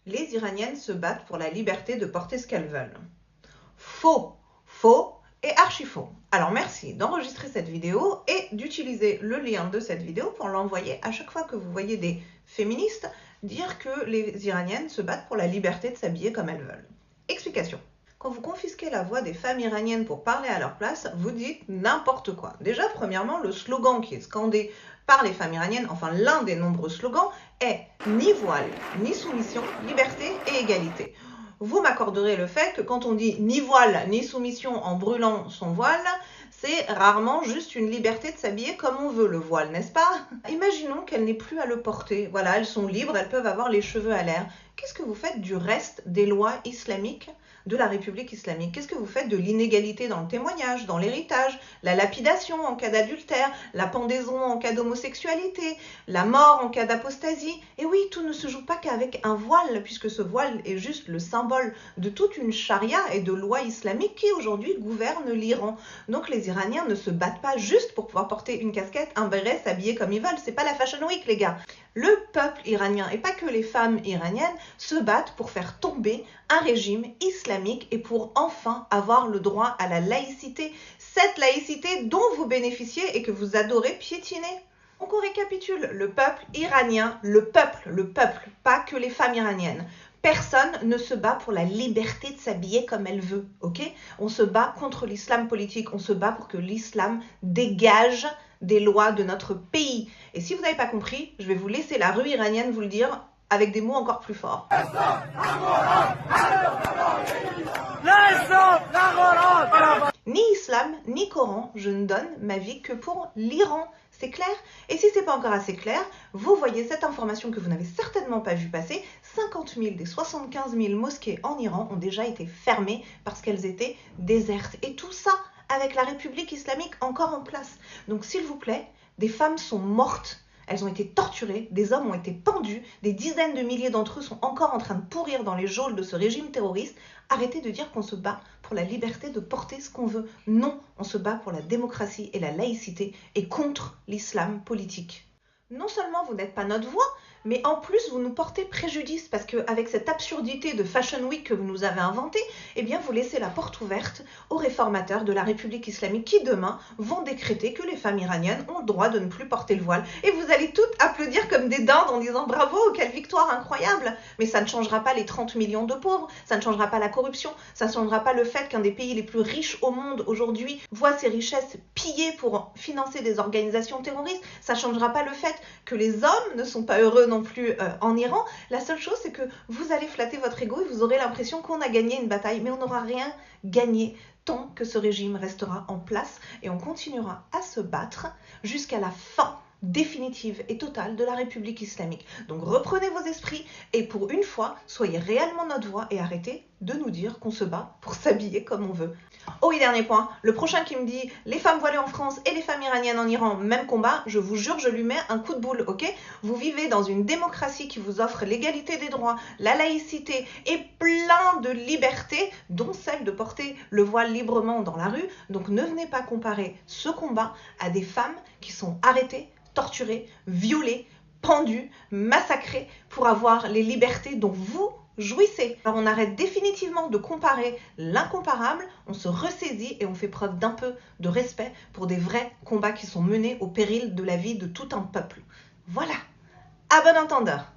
Les Iraniennes se battent pour la liberté de porter ce qu'elles veulent. Faux, faux et archi faux. Alors merci d'enregistrer cette vidéo et d'utiliser le lien de cette vidéo pour l'envoyer à chaque fois que vous voyez des féministes dire que les Iraniennes se battent pour la liberté de s'habiller comme elles veulent. Explication. Quand vous confisquez la voix des femmes iraniennes pour parler à leur place, vous dites n'importe quoi. Déjà, premièrement, le slogan qui est scandé par les femmes iraniennes, enfin l'un des nombreux slogans, est ni voile, ni soumission, liberté et égalité. Vous m'accorderez le fait que quand on dit ni voile, ni soumission en brûlant son voile, c'est rarement juste une liberté de s'habiller comme on veut le voile, n'est-ce pas? Imaginons qu'elles n'aient plus à le porter. Voilà, elles sont libres, elles peuvent avoir les cheveux à l'air. Qu'est-ce que vous faites du reste des lois islamiques de la République islamique? Qu'est-ce que vous faites de l'inégalité dans le témoignage, dans l'héritage, la lapidation en cas d'adultère, la pendaison en cas d'homosexualité, la mort en cas d'apostasie? Et oui, tout ne se joue pas qu'avec un voile, puisque ce voile est juste le symbole de toute une charia et de lois islamiques qui aujourd'hui gouvernent l'Iran. Donc les Iraniens ne se battent pas juste pour pouvoir porter une casquette, un béret, s'habiller comme ils veulent. C'est pas la Fashion Week, les gars. Le peuple iranien, et pas que les femmes iraniennes, se battent pour faire tomber un régime islamique et pour enfin avoir le droit à la laïcité. Cette laïcité dont vous bénéficiez et que vous adorez piétiner. Donc on récapitule, le peuple iranien, le peuple, pas que les femmes iraniennes. Personne ne se bat pour la liberté de s'habiller comme elle veut, ok? On se bat contre l'islam politique, on se bat pour que l'islam dégage des lois de notre pays. Et si vous n'avez pas compris, je vais vous laisser la rue iranienne vous le dire avec des mots encore plus forts. Ni islam, ni Coran, je ne donne ma vie que pour l'Iran. C'est clair? Et si c'est pas encore assez clair, vous voyez cette information que vous n'avez certainement pas vu passer. 50 000 des 75 000 mosquées en Iran ont déjà été fermées parce qu'elles étaient désertes. Et tout ça avec la République islamique encore en place. Donc s'il vous plaît, des femmes sont mortes. Elles ont été torturées, des hommes ont été pendus, des dizaines de milliers d'entre eux sont encore en train de pourrir dans les geôles de ce régime terroriste. Arrêtez de dire qu'on se bat pour la liberté de porter ce qu'on veut. Non, on se bat pour la démocratie et la laïcité et contre l'islam politique. Non seulement vous n'êtes pas notre voix, mais en plus vous nous portez préjudice parce qu'avec cette absurdité de Fashion Week que vous nous avez inventée, eh bien vous laissez la porte ouverte aux réformateurs de la République islamique qui demain vont décréter que les femmes iraniennes ont le droit de ne plus porter le voile. Et vous allez toutes applaudir comme des dindes en disant bravo, quelle victoire incroyable. Mais ça ne changera pas les 30 millions de pauvres, ça ne changera pas la corruption, ça ne changera pas le fait qu'un des pays les plus riches au monde aujourd'hui voit ses richesses pillées pour financer des organisations terroristes, ça ne changera pas le fait que les hommes ne sont pas heureux non plus en Iran. La seule chose, c'est que vous allez flatter votre ego et vous aurez l'impression qu'on a gagné une bataille, mais on n'aura rien gagné tant que ce régime restera en place et on continuera à se battre jusqu'à la fin définitive et totale de la République islamique. Donc reprenez vos esprits et pour une fois, soyez réellement notre voix et arrêtez de nous dire qu'on se bat pour s'habiller comme on veut. Oh oui, dernier point, le prochain qui me dit les femmes voilées en France et les femmes iraniennes en Iran, même combat, je vous jure, je lui mets un coup de boule, ok? Vous vivez dans une démocratie qui vous offre l'égalité des droits, la laïcité et plein de libertés, dont celle de porter le voile librement dans la rue. Donc ne venez pas comparer ce combat à des femmes qui sont arrêtées, torturées, violées, pendues, massacrées pour avoir les libertés dont vous jouissez. Alors on arrête définitivement de comparer l'incomparable, on se ressaisit et on fait preuve d'un peu de respect pour des vrais combats qui sont menés au péril de la vie de tout un peuple. Voilà, à bon entendeur.